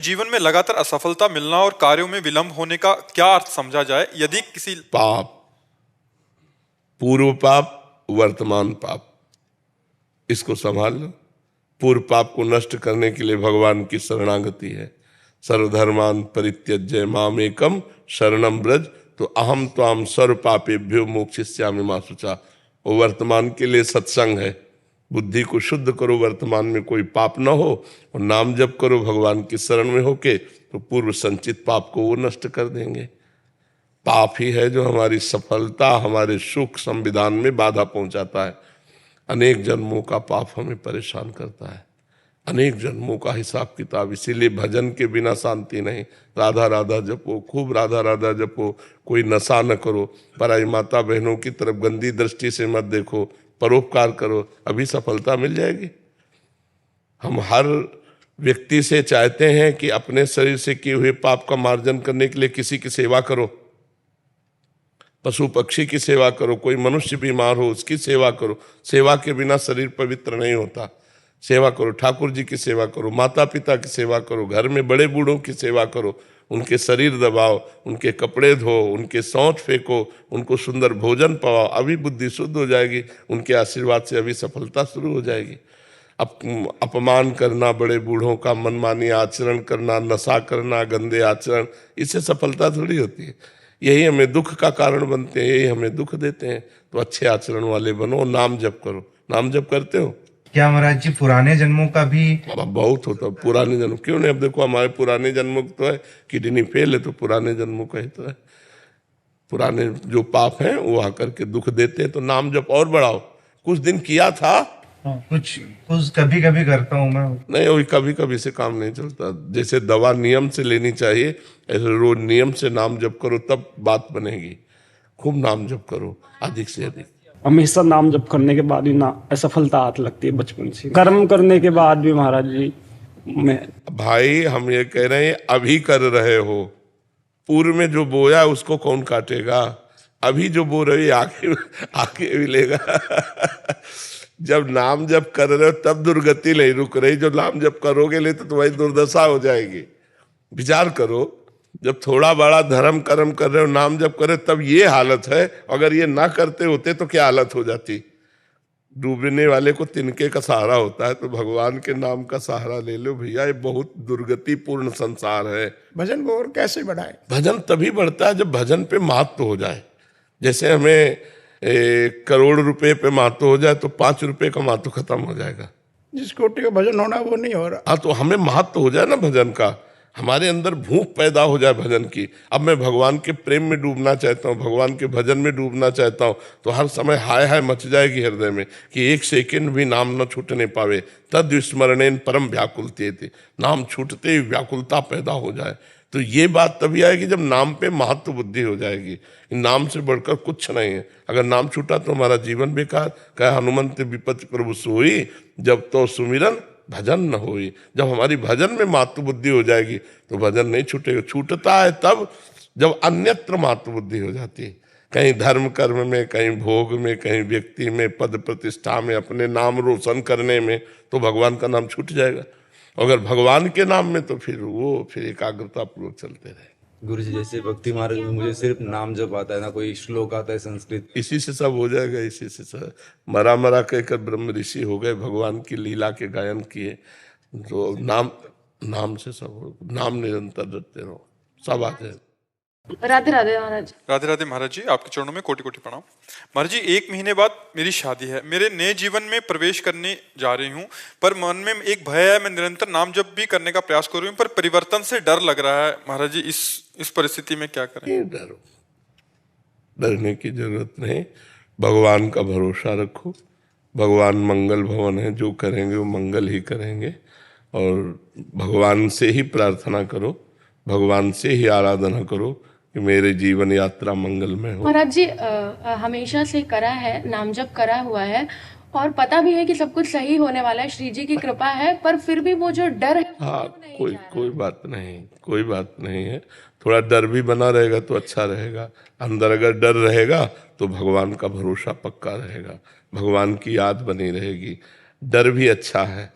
जीवन में लगातार असफलता मिलना और कार्यों में विलंब होने का क्या अर्थ समझा जाए? यदि किसी पाप, पूर्व पाप, वर्तमान पाप, इसको संभाल लो। पूर्व पाप को नष्ट करने के लिए भगवान की शरणागति है। सर्वधर्मान परित्यज्य मामेकम शरणम ब्रज, तो अहम त्वाम सर्व पापेभ्यो मोक्षयिष्यामि मा शुचा। वो वर्तमान के लिए सत्संग है। बुद्धि को शुद्ध करो, वर्तमान में कोई पाप न हो, और नाम जप करो भगवान की शरण में होके, तो पूर्व संचित पाप को वो नष्ट कर देंगे। पाप ही है जो हमारी सफलता, हमारे सुख संविधान में बाधा पहुंचाता है। अनेक जन्मों का पाप हमें परेशान करता है, अनेक जन्मों का हिसाब किताब। इसीलिए भजन के बिना शांति नहीं। राधा राधा जपो, खूब राधा राधा जपो। कोई नशा न करो, पराई माता बहनों की तरफ गंदी दृष्टि से मत देखो, परोपकार करो, अभी सफलता मिल जाएगी। हम हर व्यक्ति से चाहते हैं कि अपने शरीर से किए हुए पाप का मार्जन करने के लिए किसी की सेवा करो, पशु पक्षी की सेवा करो, कोई मनुष्य बीमार हो उसकी सेवा करो। सेवा के बिना शरीर पवित्र नहीं होता। सेवा करो, ठाकुर जी की सेवा करो, माता पिता की सेवा करो, घर में बड़े बूढ़ों की सेवा करो, उनके शरीर दबाओ, उनके कपड़े धो, उनके सौंठ फेंको, उनको सुंदर भोजन पाओ, अभी बुद्धि शुद्ध हो जाएगी। उनके आशीर्वाद से अभी सफलता शुरू हो जाएगी। अपमान करना, बड़े बूढ़ों का मनमानी आचरण करना, नशा करना, गंदे आचरण, इससे सफलता थोड़ी होती है। यही हमें दुख का कारण बनते हैं, यही हमें दुख देते हैं। तो अच्छे आचरण वाले बनो, नाम जप करो। नाम जप करते हो क्या महाराज जी? पुराने जन्मों का भी बहुत होता है। पुराने जन्म क्यों नहीं? अब देखो हमारे पुराने जन्मों तो है, किडनी फेल है तो पुराने जन्मों का ही तो है। पुराने जो पाप हैं वो आकर के दुख देते हैं। तो नाम जप और बढ़ाओ। कुछ दिन किया था, कुछ कभी कभी करता हूँ मैं। नहीं, वही कभी कभी से काम नहीं चलता। जैसे दवा नियम से लेनी चाहिए, ऐसे रोज नियम से नाम जप करो, तब बात बनेगी। खूब नाम जप करो, अधिक से अधिक। हमेशा नाम जप करने के बाद ही ना असफलता आती लगती है बचपन से। कर्म करने के बाद भी महाराज जी मैं भाई हम ये कह रहे हैं, अभी कर रहे हो। पूर्व में जो बोया उसको कौन काटेगा? अभी जो बो रहे आगे आगे मिलेगा। जब नाम जप कर रहे हो तब दुर्गति नहीं रुक रही। जो नाम जप करोगे नहीं तो तुम्हारी दुर्दशा हो जाएगी। विचार करो, जब थोड़ा बड़ा धर्म कर्म कर रहे हो, नाम जप कर रहे हो, तब ये हालत है। अगर ये ना करते होते तो क्या हालत हो जाती? डूबने वाले को तिनके का सहारा होता है, तो भगवान के नाम का सहारा ले लो भैया। ये बहुत दुर्गतिपूर्ण संसार है। भजन को और कैसे बढ़ाए? भजन तभी बढ़ता है जब भजन पे महत्व हो जाए। जैसे हमें करोड़ रुपए पे महत्व हो जाए तो 5 रुपए का महत्व खत्म हो जाएगा। जिस कोटि का भजन होना वो नहीं हो रहा। हाँ, तो हमें महत्व हो जाए ना भजन का, हमारे अंदर भूख पैदा हो जाए भजन की। अब मैं भगवान के प्रेम में डूबना चाहता हूँ, भगवान के भजन में डूबना चाहता हूँ, तो हर समय हाय हाय मच जाएगी हृदय में कि एक सेकंड भी नाम न छूटने पावे। तद स्मरणेन परम व्याकुलते थे, नाम छूटते ही व्याकुलता पैदा हो जाए। तो ये बात तभी आएगी जब नाम पे महत्व बुद्धि हो जाएगी। नाम से बढ़कर कुछ नहीं है। अगर नाम छूटा तो हमारा जीवन बेकार। कहे हनुमंत विपत्ति प्रभु सोई, जब तो सुमिरन भजन न होई। जब हमारी भजन में महत्व बुद्धि हो जाएगी तो भजन नहीं छूटेगा। छूटता है तब जब अन्यत्र महत्व बुद्धि हो जाती है, कहीं धर्म कर्म में, कहीं भोग में, कहीं व्यक्ति में, पद प्रतिष्ठा में, अपने नाम रोशन करने में, तो भगवान का नाम छूट जाएगा। अगर भगवान के नाम में तो फिर एकाग्रता पूर्वक चलते रहे। गुरु जी जैसे भक्ति मार्ग में मुझे सिर्फ नाम जप आता है, ना कोई श्लोक आता है संस्कृत। इसी से सब हो जाएगा। इसी से सब मरा मरा कहकर ब्रह्म ऋषि हो गए, भगवान की लीला के गायन किए। तो नाम से सब हो। नाम निरंतर रटते रहो, सब आ जाए। राधे राधे महाराज। राधे राधे महाराज जी, आपके चरणों में कोटि कोटि प्रणाम। महाराज जी, 1 महीने बाद मेरी शादी है। मेरे नए जीवन में प्रवेश करने जा रही हूँ, पर मन में एक भय है। मैं निरंतर नाम जप भी करने का प्रयास कर रही हूँ, पर परिवर्तन से डर लग रहा है। महाराज जी, इस परिस्थिति में क्या करें? डरो, डरने की जरूरत नहीं। भगवान का भरोसा रखो। भगवान मंगल भवन है, जो करेंगे वो मंगल ही करेंगे। और भगवान से ही प्रार्थना करो, भगवान से ही आराधना करो कि मेरे जीवन यात्रा मंगलमय हो। महाराज जी, हमेशा से करा है, नाम जप करा हुआ है, और पता भी है कि सब कुछ सही होने वाला है, श्री जी की कृपा है, पर फिर भी वो जो डर है। हाँ, कोई बात नहीं, कोई बात नहीं है। थोड़ा डर भी बना रहेगा तो अच्छा रहेगा। अंदर अगर डर रहेगा तो भगवान का भरोसा पक्का रहेगा, भगवान की याद बनी रहेगी। डर भी अच्छा है।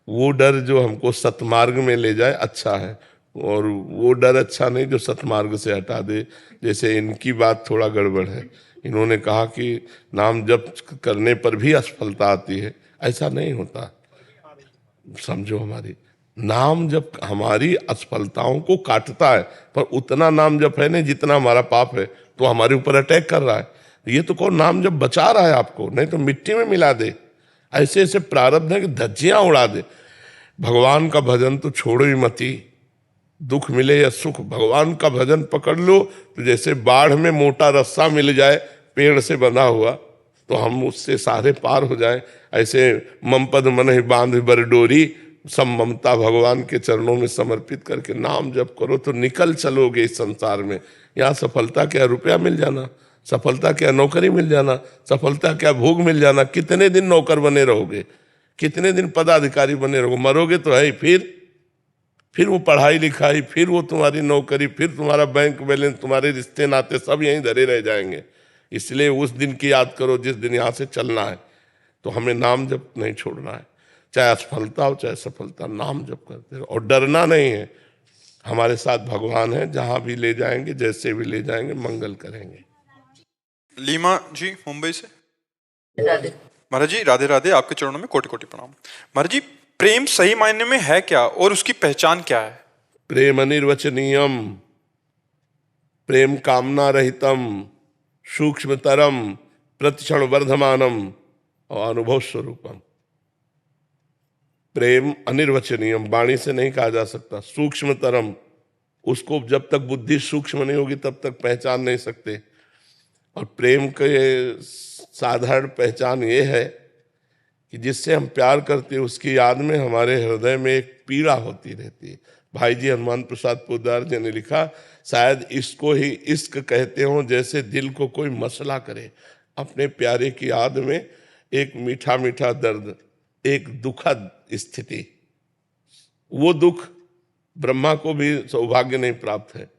वो डर जो हमको सतमार्ग में ले जाए अच्छा है, और वो डर अच्छा नहीं जो सतमार्ग से हटा दे। जैसे इनकी बात थोड़ा गड़बड़ है, इन्होंने कहा कि नाम जप करने पर भी असफलता आती है, ऐसा नहीं होता। समझो, हमारी नाम जप हमारी असफलताओं को काटता है, पर उतना नाम जप है नहीं जितना हमारा पाप है, तो हमारे ऊपर अटैक कर रहा है। ये तो कौन नाम जप बचा रहा है आपको, नहीं तो मिट्टी में मिला दे। ऐसे ऐसे प्रारब्ध है कि धज्जियां उड़ा दे। भगवान का भजन तो छोड़ो ही मती, दुख मिले या सुख भगवान का भजन पकड़ लो तो जैसे बाढ़ में मोटा रस्सा मिल जाए पेड़ से बंधा हुआ, तो हम उससे सारे पार हो जाएं। ऐसे मम पद मन ही बांध बर डोरी, सब ममता भगवान के चरणों में समर्पित करके नाम जप करो तो निकल चलोगे इस संसार में। यहाँ सफलता क्या रुपया मिल जाना, सफलता क्या नौकरी मिल जाना, सफलता क्या भोग मिल जाना। कितने दिन नौकर बने रहोगे, कितने दिन पदाधिकारी बने रहोगे, मरोगे तो है ही। फिर वो पढ़ाई लिखाई, फिर वो तुम्हारी नौकरी, फिर तुम्हारा बैंक बैलेंस, तुम्हारे रिश्ते नाते सब यहीं धरे रह जाएंगे। इसलिए उस दिन की याद करो जिस दिन यहाँ से चलना है। तो हमें नाम जप नहीं छोड़ना है, चाहे असफलता हो चाहे सफलता, नाम जप करते रहो। और डरना नहीं है, हमारे साथ भगवान है, जहां भी ले जाएंगे जैसे भी ले जाएंगे मंगल करेंगे। लीमा जी मुंबई से। महाराज जी राधे राधे, आपके चरणों में कोटि कोटि प्रणाम। महाराज जी, प्रेम सही मायने में है क्या और उसकी पहचान क्या है? प्रेम अनिर्वचनीयम, प्रेम कामना रहितम, सूक्ष्मतरम, प्रतिक्षण वर्धमानम और अनुभव स्वरूपम। प्रेम अनिर्वचनीयम, वाणी से नहीं कहा जा सकता। सूक्ष्मतरम, उसको जब तक बुद्धि सूक्ष्म नहीं होगी तब तक पहचान नहीं सकते। और प्रेम के साधारण पहचान ये है कि जिससे हम प्यार करते हैं उसकी याद में हमारे हृदय में एक पीड़ा होती रहती है। भाई जी हनुमान प्रसाद पोद्दार जी ने लिखा, शायद इसको ही इश्क कहते हो, जैसे दिल को कोई मसला करे। अपने प्यारे की याद में एक मीठा मीठा दर्द, एक दुखद स्थिति। वो दुख ब्रह्मा को भी सौभाग्य नहीं प्राप्त है।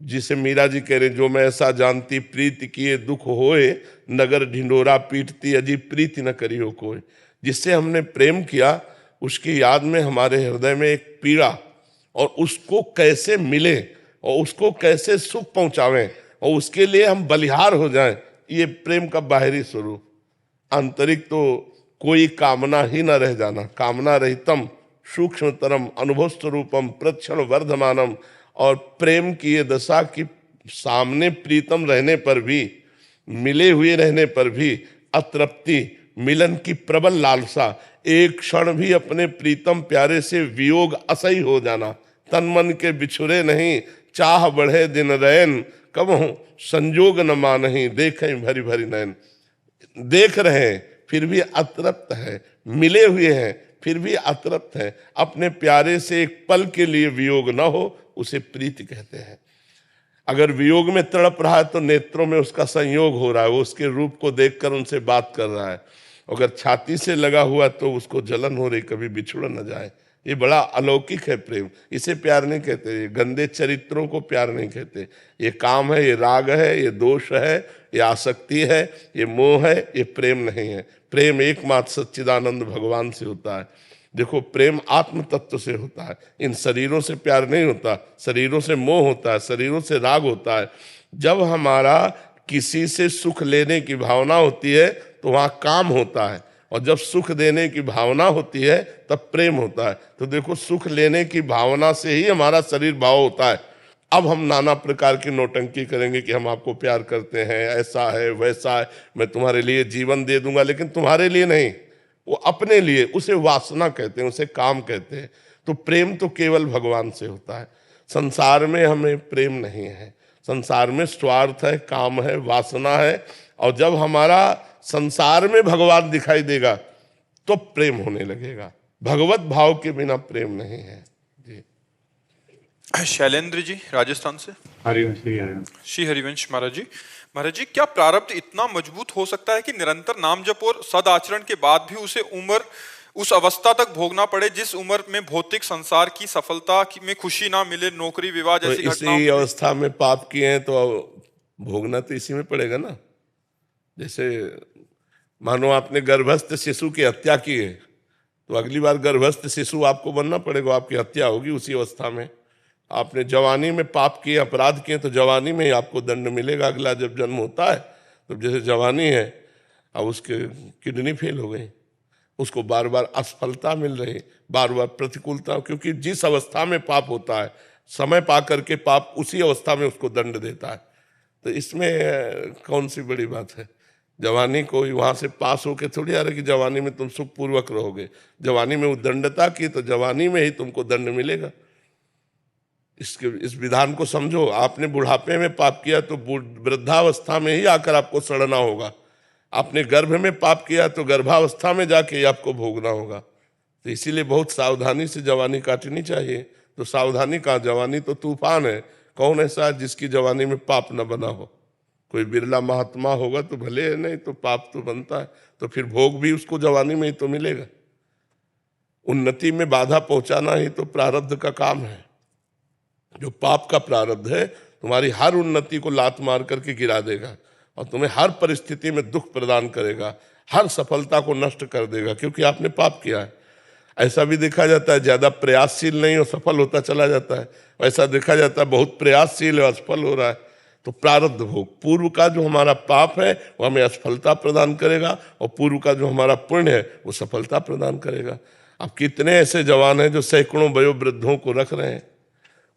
जिसे मीरा जी कह रहे, जो मैं ऐसा जानती प्रीति किए दुख होए, नगर ढिंडोरा पीटती अजी प्रीति न करियो कोई। जिससे हमने प्रेम किया उसकी याद में हमारे हृदय में एक पीड़ा, और उसको कैसे मिले और उसको कैसे सुख पहुंचावें और उसके लिए हम बलिहार हो जाएं, ये प्रेम का बाहरी स्वरूप। आंतरिक तो कोई कामना ही न रह जाना। कामना रहितम, सूक्ष्मतरम, अनुभव स्वरूपम, प्रतिक्षण वर्धमानम। और प्रेम की ये दशा कि सामने प्रीतम रहने पर भी, मिले हुए रहने पर भी अतृप्ति, मिलन की प्रबल लालसा, एक क्षण भी अपने प्रीतम प्यारे से वियोग असही हो जाना। तन मन के बिछुरे नहीं, चाह बढ़े दिन रैन, कबहू संजोग न मानही, देखें भरी भरी नैन। देख रहे हैं फिर भी अतृप्त है, मिले हुए हैं फिर भी अतृप्त है। अपने प्यारे से एक पल के लिए वियोग न हो उसे प्रीति कहते हैं। अगर वियोग में तड़प रहा है तो नेत्रों में उसका संयोग हो रहा है, वो उसके रूप को देखकर उनसे बात कर रहा है। अगर छाती से लगा हुआ तो उसको जलन हो रही, कभी बिछुड़ न जाए। ये बड़ा अलौकिक है प्रेम, इसे प्यार नहीं कहते। ये गंदे चरित्रों को प्यार नहीं कहते। ये काम है, ये राग है, ये दोष है, ये आसक्ति है, ये मोह है, ये प्रेम नहीं है। प्रेम एकमात्र सच्चिदानंद भगवान से होता है। देखो, प्रेम आत्म तत्व से होता है। इन शरीरों से प्यार नहीं होता, शरीरों से मोह होता है, शरीरों से राग होता है। जब हमारा किसी से सुख लेने की भावना होती है तो वहाँ काम होता है, और जब सुख देने की भावना होती है तब प्रेम होता है। तो देखो, सुख लेने की भावना से ही हमारा शरीर भाव होता है। अब हम नाना प्रकार की नौटंकी करेंगे कि हम आपको प्यार करते हैं, ऐसा है वैसा है, मैं तुम्हारे लिए जीवन दे दूंगा, लेकिन तुम्हारे लिए नहीं, वो अपने लिए। उसे वासना कहते हैं, उसे काम कहते हैं। तो प्रेम तो केवल भगवान से होता है। संसार में हमें प्रेम नहीं है। संसार में स्वार्थ है, काम है, वासना है। और जब हमारा संसार में भगवान दिखाई देगा तो प्रेम होने लगेगा। भगवत भाव के बिना प्रेम नहीं है। जी शैलेंद्र जी राजस्थान से। हरिवंश श्री हरिवंश महाराज जी। महाराज जी, क्या प्रारब्ध इतना मजबूत हो सकता है कि निरंतर नाम जप और सदाचरण के बाद भी उसे उस अवस्था तक भोगना पड़े जिस उम्र में भौतिक संसार की सफलता में खुशी ना मिले, नौकरी विवाह जैसी घटनाओं? इसी अवस्था में पाप किए हैं तो भोगना तो इसी में पड़ेगा ना। जैसे मानो आपने गर्भस्थ शिशु की हत्या की है तो अगली बार गर्भस्थ शिशु आपको बनना पड़ेगा, आपकी हत्या होगी उसी अवस्था में। आपने जवानी में पाप किए, अपराध किए, तो जवानी में ही आपको दंड मिलेगा। अगला जब जन्म होता है तो जैसे जवानी है, अब उसके किडनी फेल हो गई, उसको बार बार असफलता मिल रही, बार बार प्रतिकूलता, क्योंकि जिस अवस्था में पाप होता है समय पा करके पाप उसी अवस्था में उसको दंड देता है। तो इसमें कौन सी बड़ी बात है? जवानी को वहां से पास होके थोड़ी आ रहा कि जवानी में तुम सुखपूर्वक रहोगे। जवानी में उद्दंडता की तो जवानी में ही तुमको दंड मिलेगा। इस विधान को समझो। आपने बुढ़ापे में पाप किया तो वृद्धावस्था में ही आकर आपको सड़ना होगा। आपने गर्भ में पाप किया तो गर्भावस्था में जाके आपको भोगना होगा। तो इसीलिए बहुत सावधानी से जवानी काटनी चाहिए। तो सावधानी कहाँ, जवानी तो तूफान है। कौन ऐसा है जिसकी जवानी में पाप न बना हो? कोई बिरला महात्मा होगा तो भले है, नहीं तो पाप तो बनता है। तो फिर भोग भी उसको जवानी में ही तो मिलेगा। उन्नति में बाधा पहुंचाना ही तो प्रारब्ध का काम है। जो पाप का प्रारब्ध है तुम्हारी हर उन्नति को लात मार करके गिरा देगा और तुम्हें हर परिस्थिति में दुख प्रदान करेगा, हर सफलता को नष्ट कर देगा, क्योंकि आपने पाप किया है। ऐसा भी देखा जाता है ज्यादा प्रयासशील नहीं और सफल होता चला जाता है, ऐसा देखा जाता है बहुत प्रयासशील है असफल हो रहा है। तो प्रारब्ध भोग, पूर्व का जो हमारा पाप है वो हमें असफलता प्रदान करेगा और पूर्व का जो हमारा पुण्य है वो सफलता प्रदान करेगा। अब कितने ऐसे जवान हैं जो सैकड़ों वयोवृद्धों को रख रहे हैं,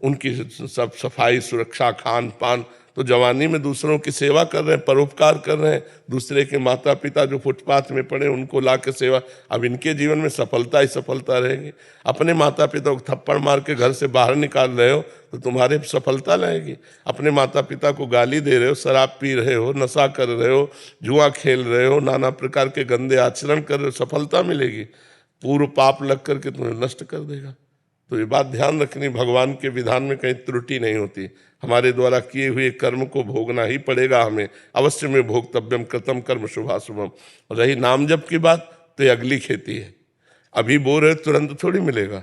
उनकी सब सफाई, सुरक्षा, खान पान, तो जवानी में दूसरों की सेवा कर रहे हैं, परोपकार कर रहे हैं। दूसरे के माता पिता जो फुटपाथ में पड़े उनको ला के सेवा। अब इनके जीवन में सफलता ही सफलता रहेगी। अपने माता पिता को थप्पड़ मार के घर से बाहर निकाल रहे हो तो तुम्हारे सफलता रहेगी। अपने माता पिता को गाली दे रहे हो, शराब पी रहे हो, नशा कर रहे हो, जुआ खेल रहे हो, नाना प्रकार के गंदे आचरण कर रहे हो, सफलता मिलेगी। पूर्व पाप लग करके तुम्हें नष्ट कर देगा। तो ये बात ध्यान रखनी, भगवान के विधान में कहीं त्रुटि नहीं होती। हमारे द्वारा किए हुए कर्म को भोगना ही पड़ेगा हमें, अवश्य में भोक्तव्यम कृतम कर्म शुभाशुभम। रही नाम जप की बात तो ये अगली खेती है। अभी बो रहे तुरंत थोड़ी मिलेगा।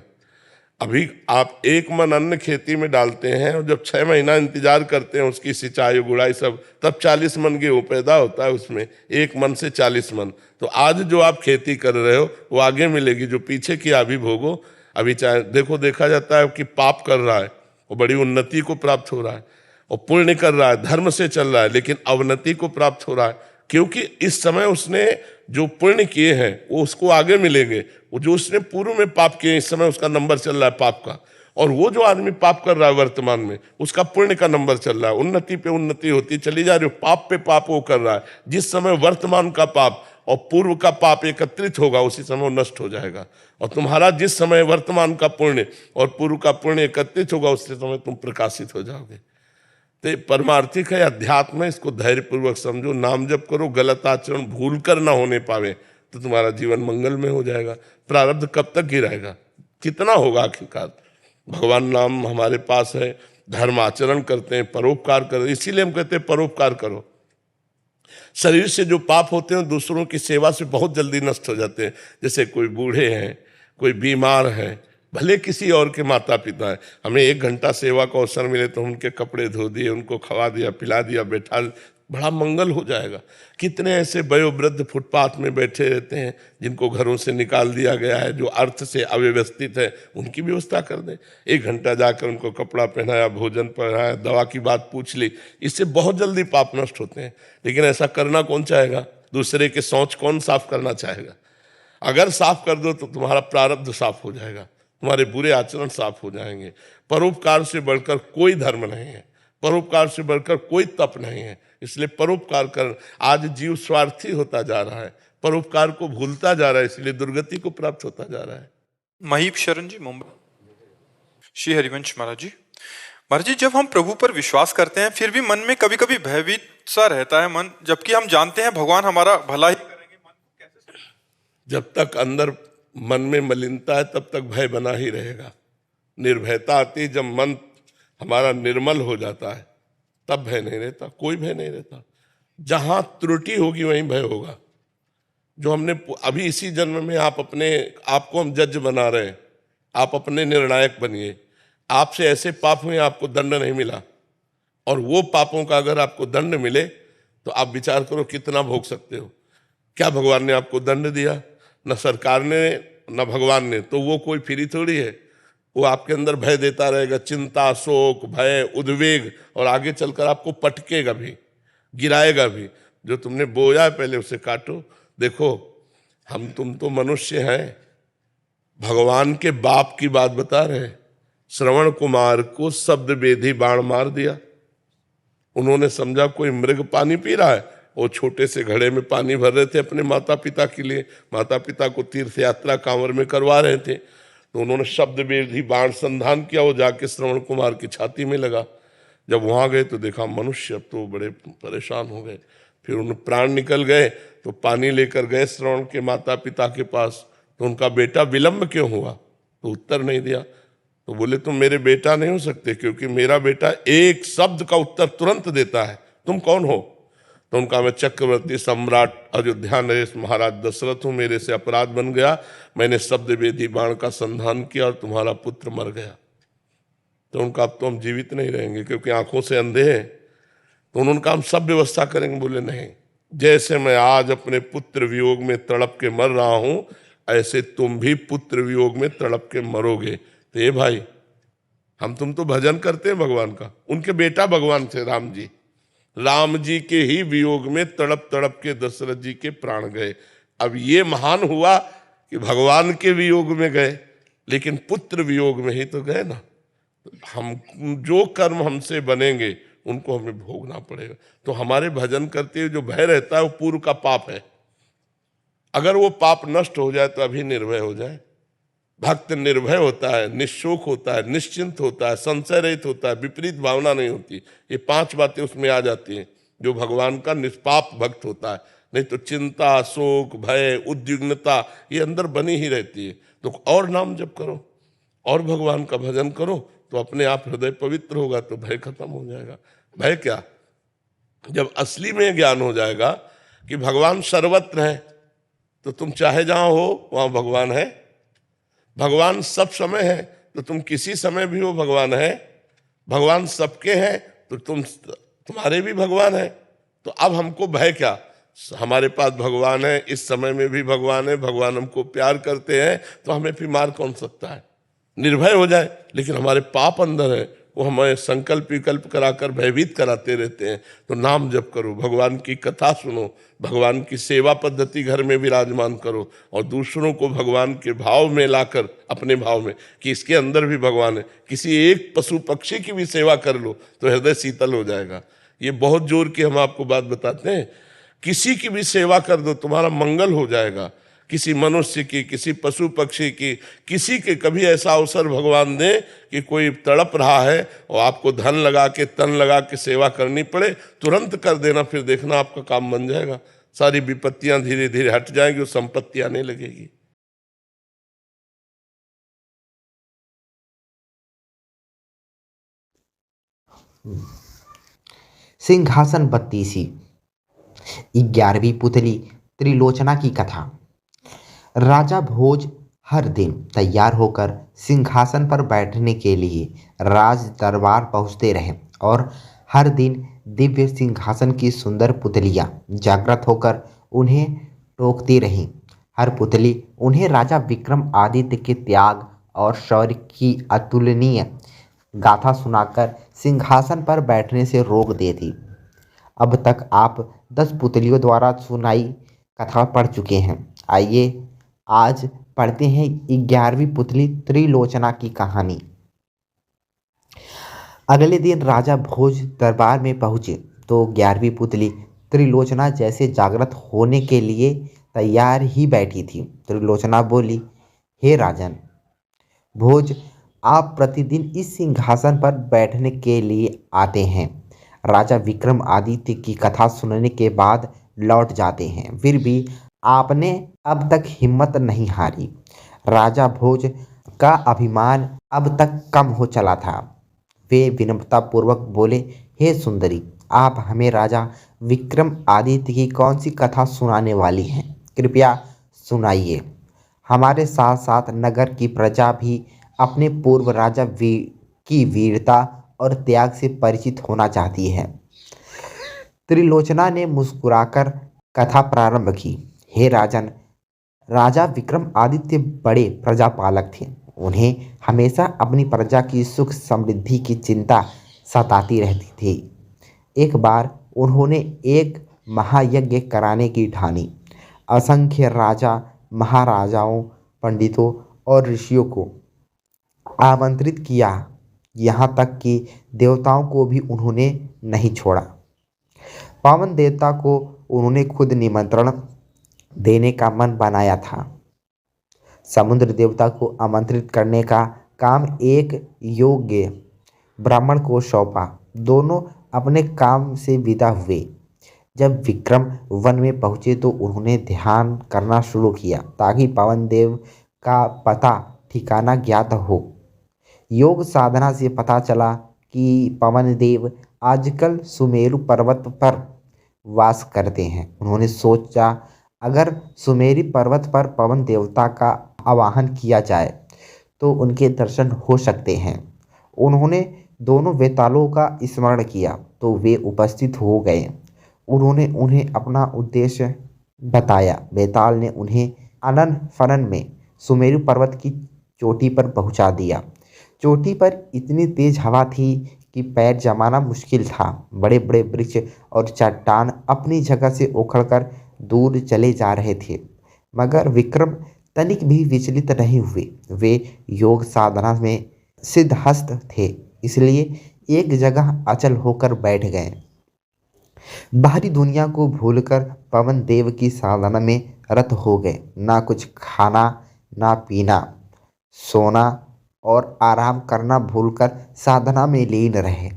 अभी आप 1 मन अन्न खेती में डालते हैं और जब 6 महीना इंतजार करते हैं उसकी सिंचाई गुड़ाई सब, तब 40 मन गेहूँ पैदा होता है उसमें, 1 मन से 40 मन। तो आज जो आप खेती कर रहे हो वो आगे मिलेगी, जो पीछे की अभी भोगो। अभी चाहे देखो, देखा जाता है कि पाप कर रहा है वो बड़ी उन्नति को प्राप्त हो रहा है, और पुण्य कर रहा है धर्म से चल रहा है लेकिन अवनति को प्राप्त हो रहा है, क्योंकि इस समय उसने जो पुण्य किए हैं वो उसको आगे मिलेंगे। वो जो उसने पूर्व में पाप किए इस समय उसका नंबर चल रहा है पाप का, और वो जो आदमी पाप कर रहा है वर्तमान में उसका पुण्य का नंबर चल रहा है। उन्नति पे उन्नति होती चली जा रही है। पाप पे पाप वो कर रहा है। जिस समय वर्तमान का पाप और पूर्व का पाप एकत्रित होगा उसी समय वो नष्ट हो जाएगा। और तुम्हारा जिस समय वर्तमान का पुण्य और पूर्व का पुण्य एकत्रित होगा उसी समय तुम प्रकाशित हो जाओगे। तो ये परमार्थिक है, अध्यात्म है। इसको धैर्यपूर्वक समझो, नाम जप करो, गलत आचरण भूल कर ना होने पावे तो तुम्हारा जीवन मंगल में हो जाएगा। प्रारब्ध कब तक गिराएगा, कितना होगा आखिरकार। भगवान नाम हमारे पास है, धर्म आचरण करते हैं, परोपकार करो। इसीलिए हम कहते हैं परोपकार करो। शरीर से जो पाप होते हैं दूसरों की सेवा से बहुत जल्दी नष्ट हो जाते हैं। जैसे कोई बूढ़े हैं, कोई बीमार हैं, भले किसी और के माता पिता हैं, हमें 1 घंटा सेवा का अवसर मिले तो उनके कपड़े धो दिए, उनको खवा दिया, पिला दिया, बैठा, बड़ा मंगल हो जाएगा। कितने ऐसे वयोवृद्ध फुटपाथ में बैठे रहते हैं जिनको घरों से निकाल दिया गया है, जो अर्थ से अव्यवस्थित है, उनकी व्यवस्था कर दें। 1 घंटा जाकर उनको कपड़ा पहनाया, भोजन पहनाया, दवा की बात पूछ ली, इससे बहुत जल्दी पाप नष्ट होते हैं। लेकिन ऐसा करना कौन चाहेगा? दूसरे के शौच कौन साफ करना चाहेगा? अगर साफ कर दो तो तुम्हारा प्रारब्ध साफ हो जाएगा, तुम्हारे बुरे आचरण साफ हो जाएंगे। परोपकार से बढ़कर कोई धर्म नहीं है, परोपकार से बढ़कर कोई तप नहीं है। इसलिए परोपकार कर, आज जीव स्वार्थी होता जा रहा है, परोपकार को भूलता जा रहा है, इसलिए दुर्गति को प्राप्त होता जा रहा है। महीप शरण जी, मुंबई। श्री हरिवंश महाराज जी, महाराज जी, जब हम प्रभु पर विश्वास करते हैं फिर भी मन में कभी कभी भयभीत सा रहता है मन, जबकि हम जानते हैं भगवान हमारा भला ही करेंगे। मन को कैसे? जब तक अंदर मन में मलिनता है तब तक भय बना ही रहेगा। निर्भयता आती जब मन हमारा निर्मल हो जाता है तब भय नहीं रहता, कोई भय नहीं रहता। जहां त्रुटि होगी वहीं भय होगा। जो हमने अभी इसी जन्म में आपको हम जज बना रहे हैं, आप अपने निर्णायक बनिए। आपसे ऐसे पाप हुए आपको दंड नहीं मिला, और वो पापों का अगर आपको दंड मिले तो आप विचार करो कितना भोग सकते हो। क्या भगवान ने आपको दंड दिया? न सरकार ने न भगवान ने, तो वो कोई फ्री थोड़ी है। वो आपके अंदर भय देता रहेगा, चिंता, शोक, भय, उद्वेग, और आगे चलकर आपको पटकेगा भी, गिराएगा भी। जो तुमने बोया है पहले उसे काटो। देखो हम तुम तो मनुष्य हैं, भगवान के बाप की बात बता रहे हैं। श्रवण कुमार को शब्द वेदी बाण मार दिया। उन्होंने समझा कोई मृग पानी पी रहा है। वो छोटे से घड़े में पानी भर रहे थे अपने माता पिता के लिए, माता पिता को तीर्थ यात्रा कांवर में करवा रहे थे। तो उन्होंने शब्द वेदी बाण संधान किया, वो जाके श्रवण कुमार की छाती में लगा। जब वहां गए तो देखा मनुष्य, अब तो बड़े परेशान हो गए। फिर उन प्राण निकल गए तो पानी लेकर गए श्रवण के माता पिता के पास। तो उनका बेटा विलंब क्यों हुआ, तो उत्तर नहीं दिया। तो बोले तुम मेरे बेटा नहीं हो सकते, क्योंकि मेरा बेटा एक शब्द का उत्तर तुरंत देता है। तुम कौन हो? तो उनका मैं चक्रवर्ती सम्राट अयोध्या नरेश महाराज दशरथ हूं, मेरे से अपराध बन गया, मैंने शब्द वेदी बाण का संधान किया और तुम्हारा पुत्र मर गया। तो उनका अब तो हम जीवित नहीं रहेंगे, क्योंकि आंखों से अंधे हैं। तो उन्होंने कहा हम सब व्यवस्था करेंगे। बोले नहीं, जैसे मैं आज अपने पुत्र वियोग में तड़प के मर रहा हूं, ऐसे तुम भी पुत्र वियोग में तड़प के मरोगे। तो ये भाई, हम तुम तो भजन करते हैं भगवान का। उनके बेटा भगवान थे राम जी। राम जी के ही वियोग में तड़प तड़प के दशरथ जी के प्राण गए। अब ये महान हुआ कि भगवान के वियोग में गए, लेकिन पुत्र वियोग में ही तो गए ना। हम जो कर्म हमसे बनेंगे उनको हमें भोगना पड़ेगा। तो हमारे भजन करते हुए जो भय रहता है वो पूर्व का पाप है। अगर वो पाप नष्ट हो जाए तो अभी निर्भय हो जाए। भक्त निर्भय होता है, निश्शोक होता है, निश्चिंत होता है, संशय रहित होता है, विपरीत भावना नहीं होती। ये 5 बातें उसमें आ जाती हैं जो भगवान का निष्पाप भक्त होता है। नहीं तो चिंता, शोक, भय, उद्विग्नता ये अंदर बनी ही रहती है। तो और नाम जप करो और भगवान का भजन करो तो अपने आप हृदय पवित्र होगा, तो भय खत्म हो जाएगा। भय क्या, जब असली में ज्ञान हो जाएगा कि भगवान सर्वत्र है, तो तुम चाहे जहां हो वहां भगवान है। भगवान सब समय है तो तुम किसी समय भी हो भगवान है। भगवान सबके हैं तो तुम्हारे भी भगवान है। तो अब हमको भय क्या, हमारे पास भगवान है, इस समय में भी भगवान है, भगवान हमको प्यार करते हैं, तो हमें फिर मार कौन सकता है। निर्भय हो जाए। लेकिन हमारे पाप अंदर है, वो हमें संकल्प विकल्प कराकर भयभीत कराते रहते हैं। तो नाम जप करो, भगवान की कथा सुनो, भगवान की सेवा पद्धति घर में विराजमान करो, और दूसरों को भगवान के भाव में लाकर अपने भाव में कि इसके अंदर भी भगवान है। किसी एक पशु पक्षी की भी सेवा कर लो तो हृदय शीतल हो जाएगा। ये बहुत जोर की हम आपको बात बताते हैं। किसी की भी सेवा कर दो, तुम्हारा मंगल हो जाएगा। किसी मनुष्य की, किसी पशु पक्षी की, किसी के कभी ऐसा अवसर भगवान दे कि कोई तड़प रहा है और आपको धन लगा के, तन लगा के सेवा करनी पड़े, तुरंत कर देना। फिर देखना आपका काम बन जाएगा। सारी विपत्तियां धीरे धीरे हट जाएंगी और संपत्ति आने लगेगी। सिंहासन बत्तीसी 11वीं पुतली त्रिलोचना की कथा। राजा भोज हर दिन तैयार होकर सिंहासन पर बैठने के लिए राज दरबार पहुंचते रहे और हर दिन दिव्य सिंहासन की सुंदर पुतलियां जागृत होकर उन्हें टोकती रहीं। हर पुतली उन्हें राजा विक्रमादित्य के त्याग और शौर्य की अतुलनीय गाथा सुनाकर सिंहासन पर बैठने से रोक देती। अब तक आप 10 पुतलियों द्वारा सुनाई कथा पढ़ चुके हैं। आइए आज पढ़ते हैं 11वीं पुतली त्रिलोचना की कहानी। अगले दिन राजा भोज दरबार में पहुंचे तो 11वीं पुतली त्रिलोचना जैसे जागृत होने के लिए तैयार ही बैठी थी। त्रिलोचना बोली, हे राजन भोज, आप प्रतिदिन इस सिंहासन पर बैठने के लिए आते हैं, राजा विक्रमादित्य की कथा सुनने के बाद लौट जाते हैं, फिर भी आपने अब तक हिम्मत नहीं हारी। राजा भोज का अभिमान अब तक कम हो चला था। वे विनम्रतापूर्वक बोले, हे सुंदरी, आप हमें राजा विक्रमादित्य की कौन सी कथा सुनाने वाली हैं? कृपया सुनाइए। हमारे साथ साथ नगर की प्रजा भी अपने पूर्व राजा की वीरता और त्याग से परिचित होना चाहती है। त्रिलोचना ने मुस्कुराकर कथा प्रारंभ की। हे राजन, राजा विक्रमादित्य बड़े प्रजापालक थे। उन्हें हमेशा अपनी प्रजा की सुख समृद्धि की चिंता सताती रहती थी। एक बार उन्होंने एक महायज्ञ कराने की ठानी। असंख्य राजा महाराजाओं, पंडितों और ऋषियों को आमंत्रित किया, यहाँ तक कि देवताओं को भी उन्होंने नहीं छोड़ा। पवन देवता को उन्होंने खुद निमंत्रण देने का मन बनाया था। समुद्र देवता को आमंत्रित करने का काम एक योग्य ब्राह्मण को सौंपा। दोनों अपने काम से विदा हुए। जब विक्रम वन में पहुँचे तो उन्होंने ध्यान करना शुरू किया ताकि पवन देव का पता ठिकाना ज्ञात हो। योग साधना से पता चला कि पवन देव आजकल सुमेरु पर्वत पर वास करते हैं। उन्होंने सोचा, अगर सुमेरु पर्वत पर पवन देवता का आवाहन किया जाए तो उनके दर्शन हो सकते हैं। उन्होंने दोनों वेतालों का स्मरण किया तो वे उपस्थित हो गए। उन्होंने उन्हें अपना उद्देश्य बताया। वेताल ने उन्हें आनन फनन में सुमेरु पर्वत की चोटी पर पहुंचा दिया। चोटी पर इतनी तेज हवा थी कि पैर जमाना मुश्किल था। बड़े बड़े वृक्ष और चट्टान अपनी जगह से उखड़कर दूर चले जा रहे थे, मगर विक्रम तनिक भी विचलित नहीं हुए। वे योग साधना में सिद्धहस्त थे, इसलिए एक जगह अचल होकर बैठ गए। बाहरी दुनिया को भूलकर पवन देव की साधना में रत हो गए। ना कुछ खाना, ना पीना, सोना और आराम करना भूलकर साधना में लीन रहे।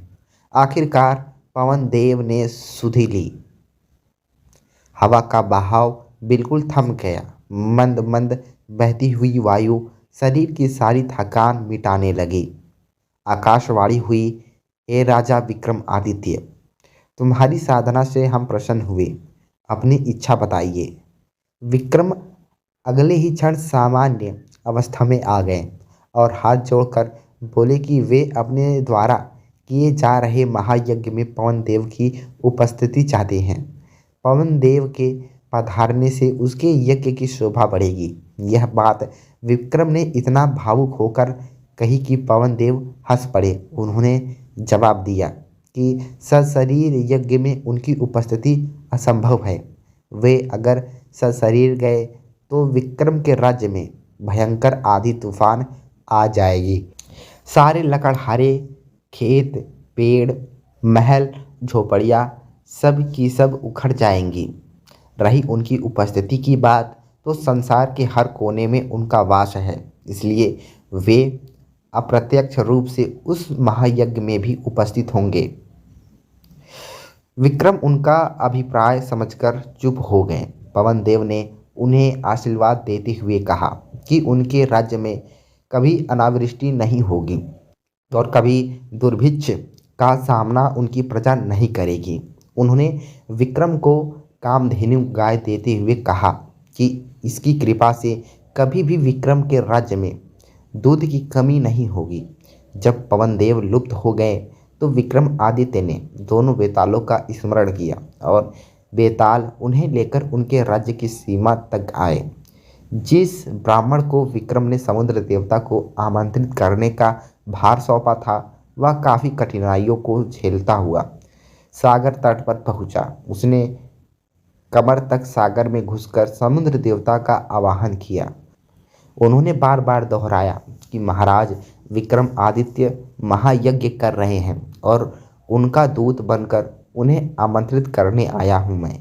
आखिरकार पवन देव ने सुधि ली। हवा का बहाव बिल्कुल थम गया। मंद मंद बहती हुई वायु शरीर की सारी थकान मिटाने लगी। आकाशवाणी हुई, हे राजा विक्रमादित्य, तुम्हारी साधना से हम प्रसन्न हुए। अपनी इच्छा बताइए। विक्रम अगले ही क्षण सामान्य अवस्था में आ गए और हाथ जोड़कर बोले कि वे अपने द्वारा किए जा रहे महायज्ञ में पवन देव की उपस्थिति चाहते हैं। पवन देव के पधारने से उसके यज्ञ की शोभा बढ़ेगी। यह बात विक्रम ने इतना भावुक होकर कही कि पवन देव हंस पड़े। उन्होंने जवाब दिया कि सशरीर यज्ञ में उनकी उपस्थिति असंभव है। वे अगर सशरीर गए तो विक्रम के राज्य में भयंकर आंधी तूफान आ जाएगी। सारे लकड़हारे, खेत, पेड़, महल, झोपड़ियाँ सब की सब उखड़ जाएंगी। रही उनकी उपस्थिति की बात, तो संसार के हर कोने में उनका वास है, इसलिए वे अप्रत्यक्ष रूप से उस महायज्ञ में भी उपस्थित होंगे। विक्रम उनका अभिप्राय समझकर चुप हो गए। पवन देव ने उन्हें आशीर्वाद देते हुए कहा कि उनके राज्य में कभी अनावृष्टि नहीं होगी और कभी दुर्भिक्ष का सामना उनकी प्रजा नहीं करेगी। उन्होंने विक्रम को कामधेनु गाय देते हुए कहा कि इसकी कृपा से कभी भी विक्रम के राज्य में दूध की कमी नहीं होगी। जब पवन देव लुप्त हो गए तो विक्रमादित्य ने दोनों बेतालों का स्मरण किया और बेताल उन्हें लेकर उनके राज्य की सीमा तक आए। जिस ब्राह्मण को विक्रम ने समुद्र देवता को आमंत्रित करने का भार सौंपा था, वह काफ़ी कठिनाइयों को झेलता हुआ सागर तट पर पहुंचा। उसने कमर तक सागर में घुसकर समुद्र देवता का आवाहन किया। उन्होंने बार बार दोहराया कि महाराज विक्रमादित्य महायज्ञ कर रहे हैं और उनका दूत बनकर उन्हें आमंत्रित करने आया हूँ मैं।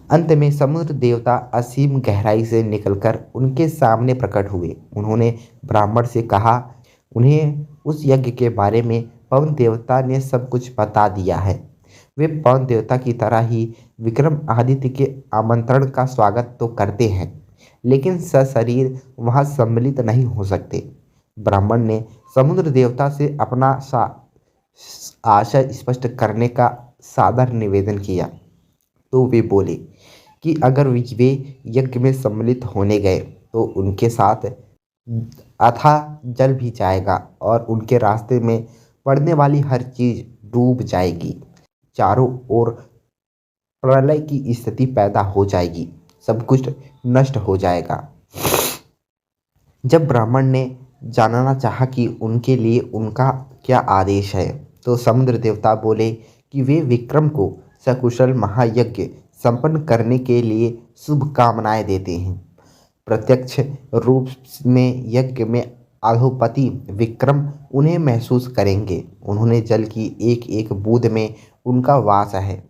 अंत में समुद्र देवता असीम गहराई से निकलकर उनके सामने प्रकट हुए। उन्होंने ब्राह्मण से कहा, उन्हें उस यज्ञ के बारे में पवन देवता ने सब कुछ बता दिया है। वे पवन देवता की तरह ही विक्रमादित्य के आमंत्रण का स्वागत तो करते हैं, लेकिन सशरीर वहाँ सम्मिलित नहीं हो सकते। ब्राह्मण ने समुद्र देवता से अपना आशय स्पष्ट करने का सादर निवेदन किया तो वे बोले कि अगर वे यज्ञ में सम्मिलित होने गए तो उनके साथ अथाह जल भी जाएगा और उनके रास्ते में पड़ने वाली हर चीज डूब जाएगी। चारों ओर प्रलय की स्थिति पैदा हो जाएगी, सब कुछ नष्ट हो जाएगा। जब ब्राह्मण ने जानना चाहा कि उनके लिए उनका क्या आदेश है। तो समुद्र देवता बोले कि वे विक्रम को सकुशल महायज्ञ संपन्न करने के लिए शुभकामनाएं देते हैं। प्रत्यक्ष रूप में यज्ञ में अधोपति विक्रम उन्हें महसूस करेंगे। उन्होंने जल की एक एक बूंद में उनका वास है।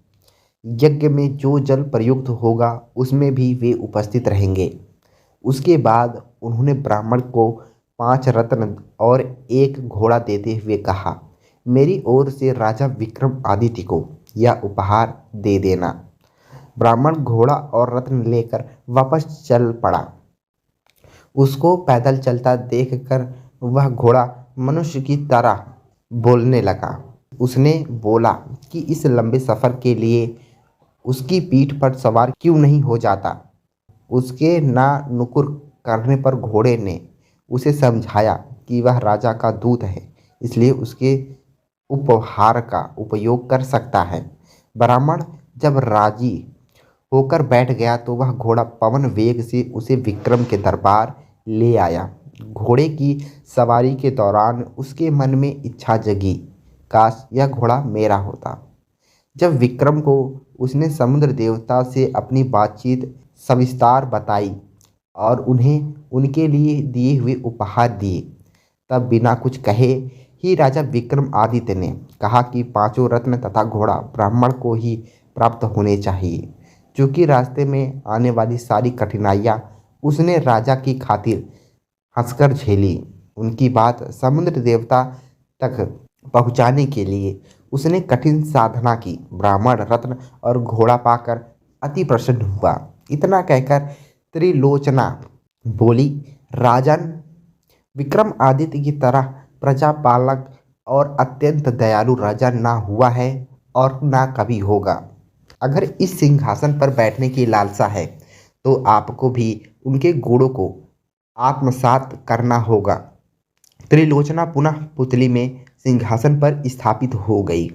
यज्ञ में जो जल प्रयुक्त होगा उसमें भी वे उपस्थित रहेंगे। उसके बाद उन्होंने ब्राह्मण को 5 रत्न और 1 घोड़ा देते हुए कहा, मेरी ओर से राजा विक्रमादित्य को यह उपहार दे देना। ब्राह्मण घोड़ा और रत्न लेकर वापस चल पड़ा। उसको पैदल चलता देखकर वह घोड़ा मनुष्य की तरह बोलने लगा। उसने बोला कि इस लंबे सफ़र के लिए उसकी पीठ पर सवार क्यों नहीं हो जाता। उसके ना नुकुर करने पर घोड़े ने उसे समझाया कि वह राजा का दूत है, इसलिए उसके उपहार का उपयोग कर सकता है। ब्राह्मण जब राजी होकर बैठ गया तो वह घोड़ा पवन वेग से उसे विक्रम के दरबार ले आया। घोड़े की सवारी के दौरान उसके मन में इच्छा जगी, काश यह घोड़ा मेरा होता। जब विक्रम को उसने समुद्र देवता से अपनी बातचीत सविस्तार बताई और उन्हें उनके लिए दिए हुए उपहार दिए, तब बिना कुछ कहे ही राजा विक्रमादित्य ने कहा कि 5 रत्न तथा घोड़ा ब्राह्मण को ही प्राप्त होने चाहिए, क्योंकि रास्ते में आने वाली सारी कठिनाइयाँ उसने राजा की खातिर हंसकर झेली। उनकी बात समुद्र देवता तक पहुँचाने के लिए उसने कठिन साधना की। ब्राह्मण रत्न और घोड़ा पाकर अति प्रसन्न हुआ। इतना कहकर त्रिलोचना बोली, राजन, विक्रमादित्य की तरह प्रजापालक और अत्यंत दयालु राजा ना हुआ है और ना कभी होगा। अगर इस सिंहासन पर बैठने की लालसा है तो आपको भी उनके गुणों को आत्मसात करना होगा। त्रिलोचना पुनः पुतली में सिंहासन पर स्थापित हो गई।